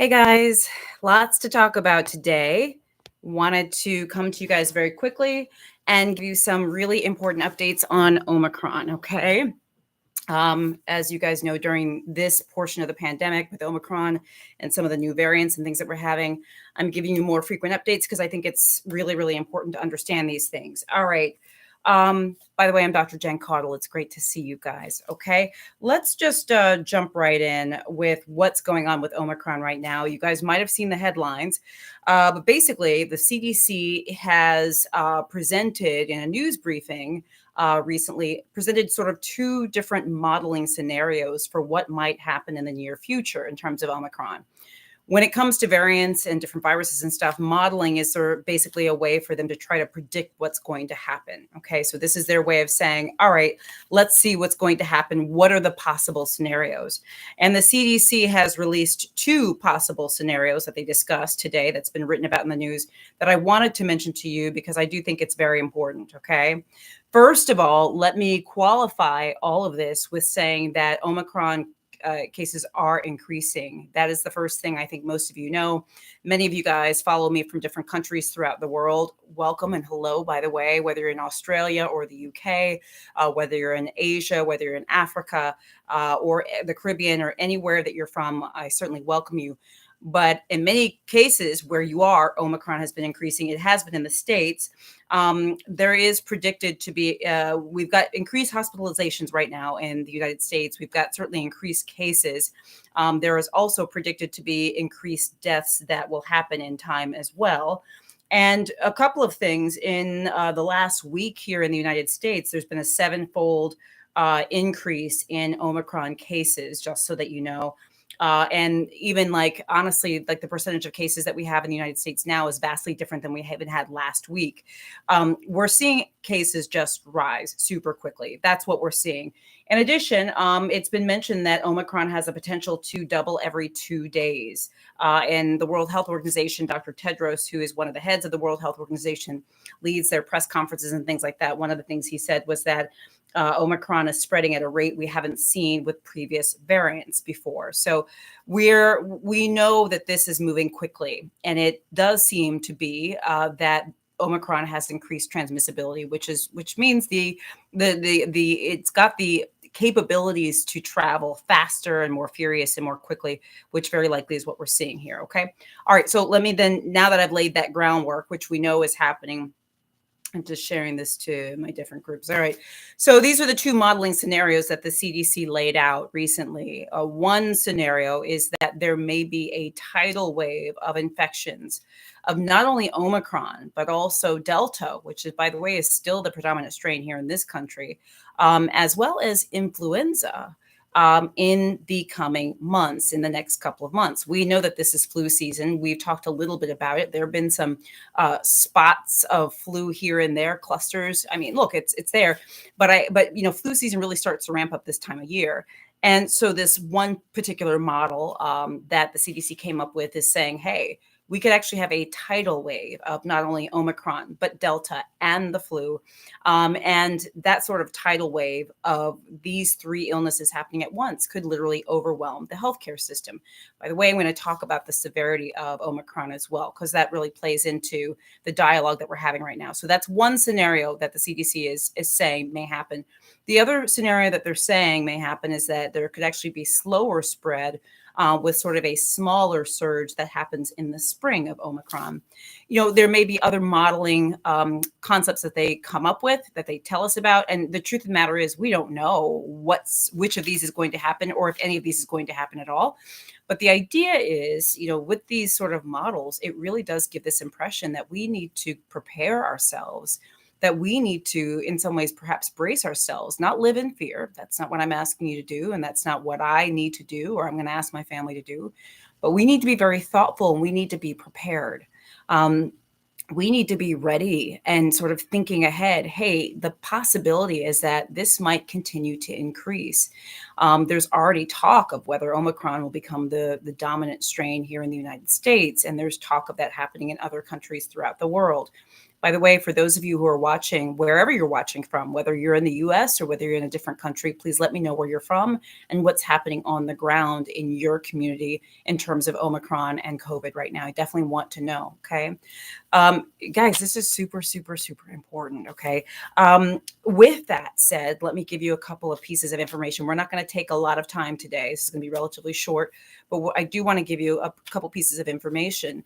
Hey guys, lots to talk about today. Wanted to come to you guys very quickly and give you some really important updates on Omicron, okay? As you guys know, during this portion of the pandemic with Omicron and some of the new variants and things that we're having, I'm giving you more frequent updates because I think it's really, really important to understand these things. All right. By the way, I'm Dr. Jen Caudle. It's great to see you guys. Okay. Let's just jump right in with what's going on with Omicron right now. You guys might have seen the headlines, but basically, the CDC has presented in a news briefing recently, presented sort of two different modeling scenarios for what might happen in the near future in terms of Omicron. When it comes to variants and different viruses and stuff, modeling is sort of basically a way for them to try to predict what's going to happen. Okay, so this is their way of saying, all right, let's see what's going to happen. What are the possible scenarios? And the CDC has released two possible scenarios that they discussed today that's been written about in the news that I wanted to mention to you because I do think it's very important. Okay. First of all, let me qualify all of this with saying that Omicron cases are increasing. That is the first thing I think most of you know. Many of you guys follow me from different countries throughout the world. Welcome and hello, by the way, whether you're in Australia or the UK, whether you're in Asia, whether you're in Africa or the Caribbean or anywhere that you're from, I certainly welcome you. But in many cases where you are, Omicron has been increasing. It has been in the States. There is predicted to be, we've got increased hospitalizations right now in the United States. We've got certainly increased cases. There is also predicted to be increased deaths that will happen in time as well. And a couple of things in the last week here in the United States, there's been a sevenfold increase in Omicron cases, just so that you know. And even like, honestly, like the percentage of cases that we have in the United States now is vastly different than we even had last week. We're seeing cases just rise super quickly. That's what we're seeing. In addition, it's been mentioned that Omicron has a potential to double every 2 days. And the World Health Organization, Dr. Tedros, who is one of the heads of the World Health Organization, leads their press conferences and things like that. One of the things he said was that Omicron is spreading at a rate we haven't seen with previous variants before. So we know that this is moving quickly, and it does seem to be that Omicron has increased transmissibility, which means it's got the capabilities to travel faster and more furious and more quickly, which very likely is what we're seeing here. Okay. All right. So let me then, now that I've laid that groundwork, which we know is happening, I'm just sharing this to my different groups. All right. So these are the two modeling scenarios that the CDC laid out recently. One scenario is that there may be a tidal wave of infections of not only Omicron, but also Delta, which is, by the way, is still the predominant strain here in this country, as well as influenza. In the coming months, in the next couple of months. We know that this is flu season. We've talked a little bit about it. There have been some spots of flu here and there, clusters. I mean, look, it's there, but flu season really starts to ramp up this time of year. And so this one particular model that the CDC came up with is saying, hey, we could actually have a tidal wave of not only Omicron, but Delta and the flu. And that sort of tidal wave of these three illnesses happening at once could literally overwhelm the healthcare system. By the way, I'm going to talk about the severity of Omicron as well, because that really plays into the dialogue that we're having right now. So that's one scenario that the CDC is saying may happen. The other scenario that they're saying may happen is that there could actually be slower spread with sort of a smaller surge that happens in the spring of Omicron. There may be other modeling concepts that they come up with that they tell us about. And the truth of the matter is we don't know which of these is going to happen or if any of these is going to happen at all. But the idea is, with these sort of models, it really does give this impression that we need to prepare ourselves, that we need to, in some ways, perhaps brace ourselves, not live in fear. That's not what I'm asking you to do. And that's not what I need to do, or I'm going to ask my family to do. But we need to be very thoughtful, and we need to be prepared. We need to be ready and sort of thinking ahead. Hey, the possibility is that this might continue to increase. There's already talk of whether Omicron will become the dominant strain here in the United States. And there's talk of that happening in other countries throughout the world. By the way, for those of you who are watching, wherever you're watching from, whether you're in the US or whether you're in a different country, please let me know where you're from and what's happening on the ground in your community in terms of Omicron and COVID right now. I definitely want to know. Okay. Guys, this is super, super, super important. Okay. With that said, let me give you a couple of pieces of information. We're not going to take a lot of time today. This is going to be relatively short, but I do want to give you a couple pieces of information.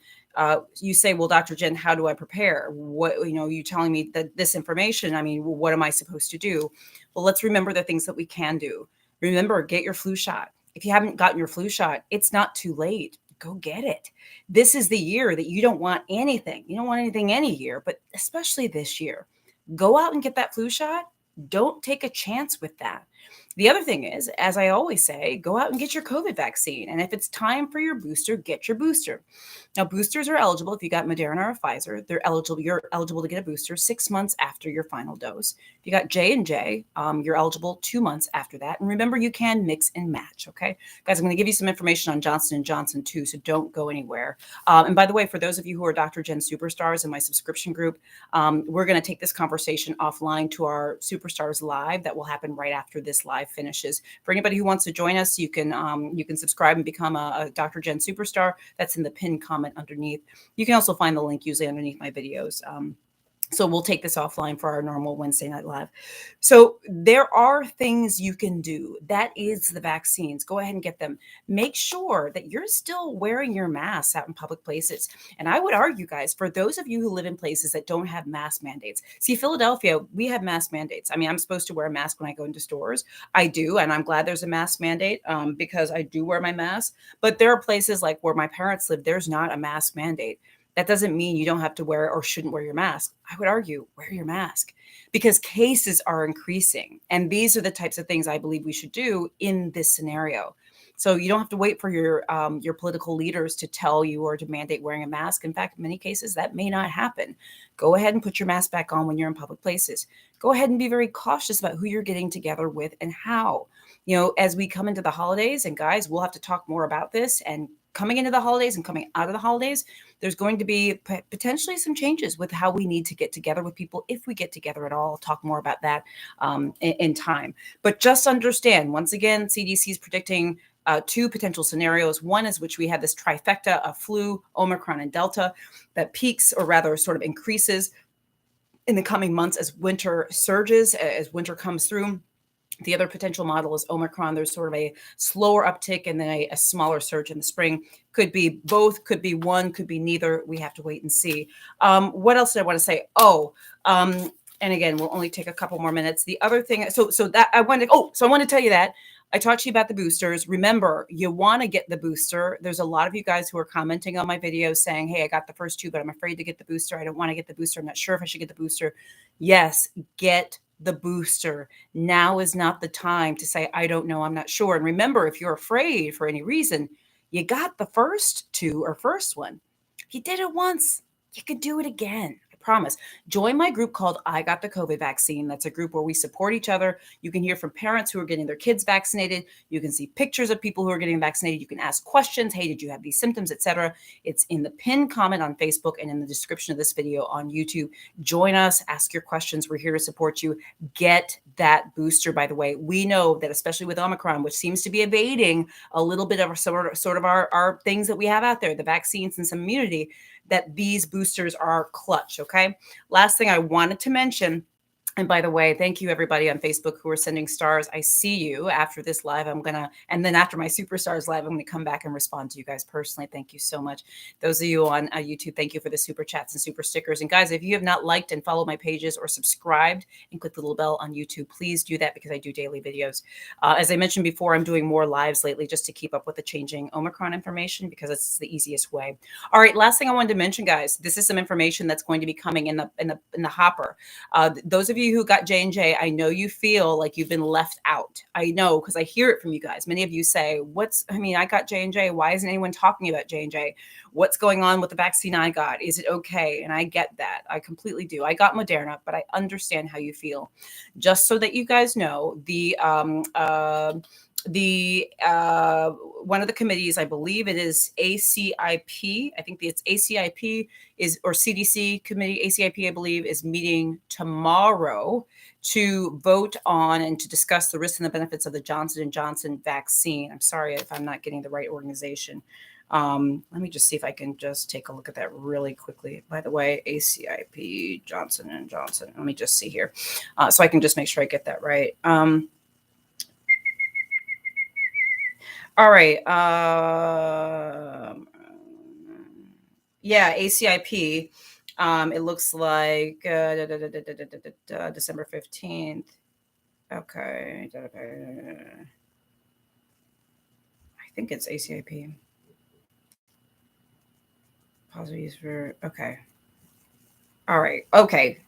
You say, well, Dr. Jen, how do I prepare? What, you telling me that this information, I mean, what am I supposed to do? Well, let's remember the things that we can do. Remember, get your flu shot. If you haven't gotten your flu shot, it's not too late. Go get it. This is the year that you don't want anything. You don't want anything any year, but especially this year. Go out and get that flu shot. Don't take a chance with that. The other thing is, as I always say, go out and get your COVID vaccine. And if it's time for your booster, get your booster. Now, boosters are eligible if you got Moderna or Pfizer. You're eligible to get a booster 6 months after your final dose. If you got J&J, you're eligible 2 months after that. And remember, you can mix and match. Okay, guys, I'm going to give you some information on Johnson & Johnson too, so don't go anywhere. And by the way, for those of you who are Dr. Jen Superstars in my subscription group, we're going to take this conversation offline to our Superstars Live that will happen right after this live finishes. For anybody who wants to join us, you can subscribe and become a Dr. Jen Superstar. That's in the pinned comment underneath. You can also find the link usually underneath my videos. So we'll take this offline for our normal Wednesday night live. So there are things you can do. That is the vaccines. Go ahead and get them. Make sure that you're still wearing your masks out in public places. And I would argue, guys, for those of you who live in places that don't have mask mandates. See, Philadelphia, we have mask mandates. I mean, I'm supposed to wear a mask when I go into stores. I do, and I'm glad there's a mask mandate because I do wear my mask. But there are places like where my parents live, there's not a mask mandate. That doesn't mean you don't have to wear or shouldn't wear your mask. I would argue, wear your mask because cases are increasing. And these are the types of things I believe we should do in this scenario. So you don't have to wait for your political leaders to tell you or to mandate wearing a mask. In fact, in many cases, that may not happen. Go ahead and put your mask back on when you're in public places. Go ahead and be very cautious about who you're getting together with and how. As we come into the holidays, and guys, we'll have to talk more about this, and coming into the holidays and coming out of the holidays, there's going to be potentially some changes with how we need to get together with people, if we get together at all. I'll talk more about that in time. But just understand, once again, CDC is predicting 2 potential scenarios. One is which we have this trifecta of flu, Omicron, and Delta that peaks, or rather sort of increases in the coming months as winter surges, as winter comes through. The other potential model is Omicron. There's sort of a slower uptick and then a smaller surge in the spring. Could be both, could be one, could be neither. We have to wait and see. What else did I want to say? And again, we'll only take a couple more minutes. The other thing, so I want to tell you that I talked to you about the boosters. Remember, you want to get the booster. There's a lot of you guys who are commenting on my videos saying, hey, I got the first 2, but I'm afraid to get the booster. I don't want to get the booster. I'm not sure if I should get the booster. Yes, get the booster. Now is not the time to say, I don't know, I'm not sure. And remember, if you're afraid for any reason, you got the first 2 or first one. You did it once, you could do it again. Promise. Join my group called I Got the COVID Vaccine. That's a group where we support each other. You can hear from parents who are getting their kids vaccinated. You can see pictures of people who are getting vaccinated. You can ask questions. Hey, did you have these symptoms, etc. It's in the pinned comment on Facebook and in the description of this video on YouTube. Join us. Ask your questions. We're here to support you. Get that booster, by the way. We know that especially with Omicron, which seems to be evading a little bit of sort of our things that we have out there, the vaccines and some immunity, that these boosters are clutch. Okay. Last thing I wanted to mention, and by the way, thank you everybody on Facebook who are sending stars. I see you after this live. And then after my Superstars live, I'm going to come back and respond to you guys personally. Thank you so much. Those of you on YouTube, thank you for the super chats and super stickers. And guys, if you have not liked and followed my pages or subscribed and click the little bell on YouTube, please do that because I do daily videos. As I mentioned before, I'm doing more lives lately just to keep up with the changing Omicron information because it's the easiest way. All right, last thing I wanted to mention, guys, this is some information that's going to be coming in the hopper. Those of you who got J&J, I know you feel like you've been left out. I know because I hear it from you guys. Many of you say, I got J&J. Why isn't anyone talking about J&J? What's going on with the vaccine I got? Is it okay? And I get that. I completely do. I got Moderna, but I understand how you feel. Just so that you guys know, the the one of the committees, I believe it is ACIP. I think it's ACIP is or CDC committee. ACIP, I believe, is meeting tomorrow to vote on and to discuss the risks and the benefits of the Johnson & Johnson vaccine. I'm sorry if I'm not getting the right organization. Let me just see if I can just take a look at that really quickly. By the way, ACIP, Johnson & Johnson. Let me just see here. So I can just make sure I get that right. All right. Yeah, ACIP. It looks like December 15th. Okay. I think it's ACIP. Apologies for, okay. All right. Okay.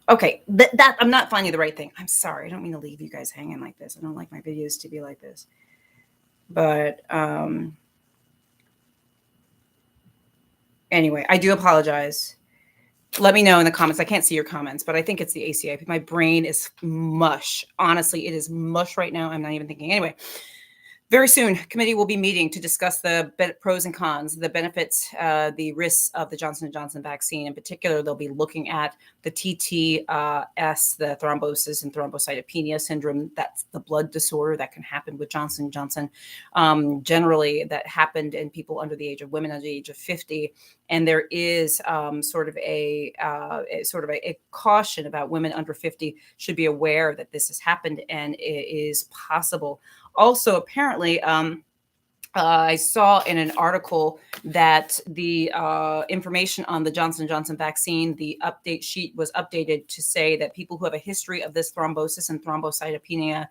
Okay. That I'm not finding the right thing. I'm sorry. I don't mean to leave you guys hanging like this. I don't like my videos to be like this. But anyway, I do apologize. Let me know in the comments. I can't see your comments, but I think it's the ACIP. My brain is mush. Honestly, it is mush right now. I'm not even thinking. Anyway, very soon, committee will be meeting to discuss the pros and cons, the benefits, the risks of the Johnson & Johnson vaccine. In particular, they'll be looking at the TTS, the thrombosis and thrombocytopenia syndrome. That's the blood disorder that can happen with Johnson & Johnson. Generally, that happened in people under the age of women under the age of 50. And there is sort of a caution about women under 50 should be aware that this has happened and it is possible. Also, apparently, I saw in an article that the information on the Johnson & Johnson vaccine, the update sheet was updated to say that people who have a history of this thrombosis and thrombocytopenia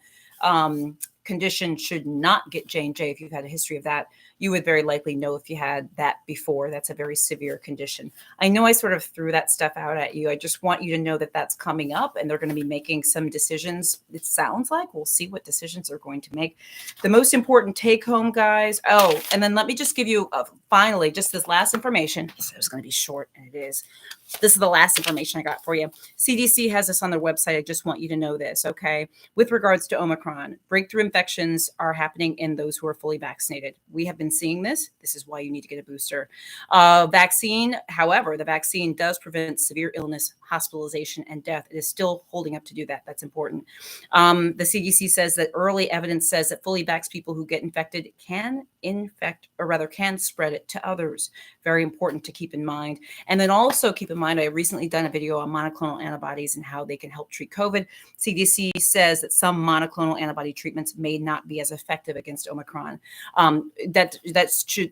condition should not get J&J. If you've had a history of that, you would very likely know if you had that before. That's a very severe condition. I know I sort of threw that stuff out at you. I just want you to know that that's coming up and they're going to be making some decisions. It sounds like we'll see what decisions they're going to make. The most important take home, guys. Oh, and then let me just give you finally just this last information. So it's going to be short, and it is. This is the last information I got for you. CDC has this on their website. I just want you to know this, okay? With regards to Omicron, breakthrough infections are happening in those who are fully vaccinated. We have been seeing this. This is why you need to get a booster. Vaccine, however, the vaccine does prevent severe illness, hospitalization, and death. It is still holding up to do that. That's important. The CDC says that early evidence says that fully vaxxed people who get infected can infect, or rather can spread it to others. Very important to keep in mind. And then also keep in mind, I recently done a video on monoclonal antibodies and how they can help treat COVID. CDC says that some monoclonal antibody treatments may not be as effective against Omicron.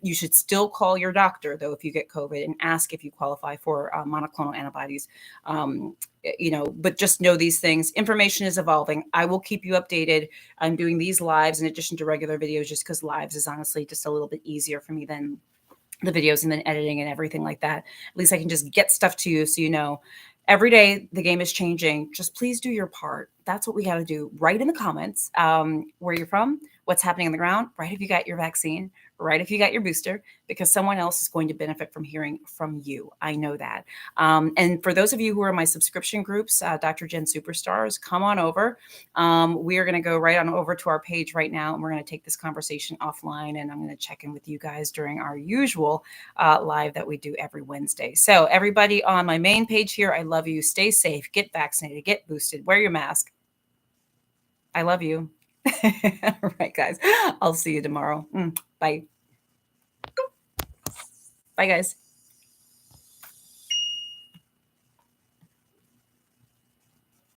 You should still call your doctor, though, if you get COVID and ask if you qualify for monoclonal antibodies. But just know these things. Information is evolving. I will keep you updated. I'm doing these lives in addition to regular videos just because lives is honestly just a little bit easier for me than the videos and then editing and everything like that. At least I can just get stuff to you so you know. Every day the game is changing. Just please do your part. That's what we got to do. Write in the comments where you're from, what's happening on the ground. Write if you got your vaccine. Write if you got your booster, because someone else is going to benefit from hearing from you. I know that. And for those of you who are in my subscription groups, Dr. Jen Superstars, come on over. We are going to go right on over to our page right now, and we're going to take this conversation offline, and I'm going to check in with you guys during our usual live that we do every Wednesday. So everybody on my main page here, I love you. Stay safe. Get vaccinated. Get boosted. Wear your mask. I love you. All right, guys. I'll see you tomorrow. Bye. Bye, guys.